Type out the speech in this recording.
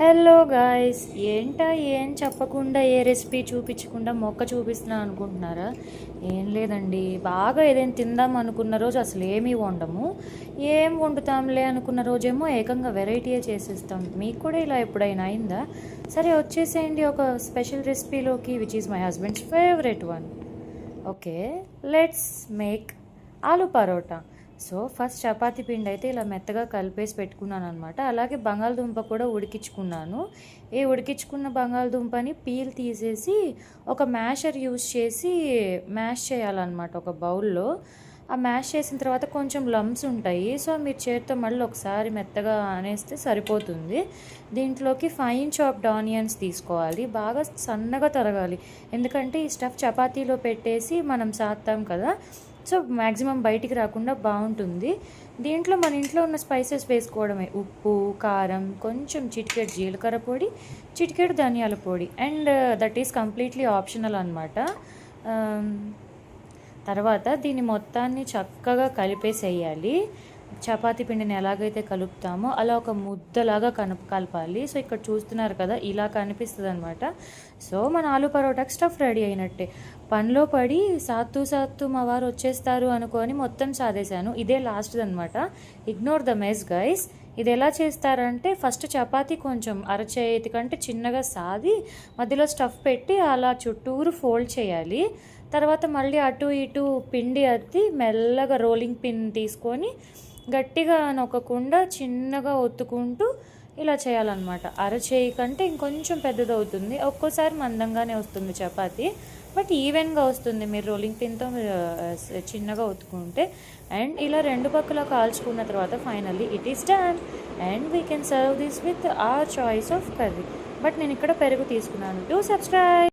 Hello guys, ఏంటా ఏం చెప్పకుండా ఏ రెసిపీ చూపించకుండా మొక్క చూపిస్తున్నా అనుకుంటున్నారా? ఏం లేదండి, బాగా ఏదైనా తిందాం అనుకున్న రోజు అసలు ఏమీ వండము. ఏం వండుతాంలే అనుకున్న రోజేమో ఏకంగా వెరైటీయే చేసేస్తాం. మీకు కూడా ఇలా ఎప్పుడైనా అయిందా? సరే వచ్చేసేయండి ఒక స్పెషల్ రెసిపీలోకి, which is my husband's favourite one. Okay, let's make aloo paratha. So first chapati పిండి అయితే ఇలా మెత్తగా కలిపేసి పెట్టుకున్నాను అనమాట. అలాగే బంగాళదుంప కూడా ఉడికించుకున్నాను. ఈ ఉడికించుకున్న బంగాళదుంపని పీల్ తీసేసి ఒక మ్యాషర్ యూస్ చేసి మ్యాష్ చేయాలన్నమాట ఒక బౌల్లో. ఆ మ్యాష్ చేసిన తర్వాత కొంచెం లమ్స్ ఉంటాయి, సో మీరు చేతితో మళ్ళీ ఒకసారి మెత్తగా అనేస్తే సరిపోతుంది. దీంట్లోకి ఫైన్ చాప్డ్ ఆనియన్స్ తీసుకోవాలి, బాగా సన్నగా తరగాలి. ఎందుకంటే ఈ స్టఫ్ చపాతీలో పెట్టేసి మనం సాత్తాం కదా, సో మ్యాక్సిమం బయటికి రాకుండా బాగుంటుంది. దీంట్లో మన ఇంట్లో ఉన్న స్పైసెస్ వేసుకోవడమే: ఉప్పు, కారం, కొంచెం చిటికెడు జీలకర్ర పొడి, చిటికెడు ధనియాల పొడి, and that is completely optional అనమాట. తర్వాత దీన్ని మొత్తాన్ని చక్కగా కలిపేసేయాలి. చపాతీ పిండిని ఎలాగైతే కలుపుతామో అలా ఒక ముద్దలాగా కలపాలి. సో ఇక్కడ చూస్తున్నారు కదా, ఇలా కనిపిస్తుంది అనమాట. సో మన ఆలు పరోటాకి స్టఫ్ రెడీ అయినట్టే. పనిలో పడి సాత్తు మా వారు వచ్చేస్తారు అనుకొని మొత్తం సాదేశాను. ఇదే లాస్ట్ది అనమాట. Ignore the mess guys. ఇది ఎలా చేస్తారంటే, ఫస్ట్ చపాతీ కొంచెం అరచేతి కంటే చిన్నగా సాది మధ్యలో స్టఫ్ పెట్టి అలా చుట్టూరు ఫోల్డ్ చేయాలి. తర్వాత మళ్ళీ అటు ఇటు పిండి అద్ది మెల్లగా రోలింగ్ పిన్ తీసుకొని గట్టిగా నొక్కకుండా చిన్నగా ఒత్తుకుంటూ ఇలా చేయాలన్నమాట. అరచేయి కంటే ఇంకొంచెం పెద్దది అవుతుంది, ఒక్కోసారి మందంగానే వస్తుంది చపాతీ, బట్ ఈవెన్గా వస్తుంది మీరు రోలింగ్ పిన్తో చిన్నగా ఒత్తుకుంటే. అండ్ ఇలా రెండు పక్కల కాల్చుకున్న తర్వాత finally it is done and we can serve this with our choice of curry. But నేను ఇక్కడ పెరుగు తీసుకున్నాను. To subscribe.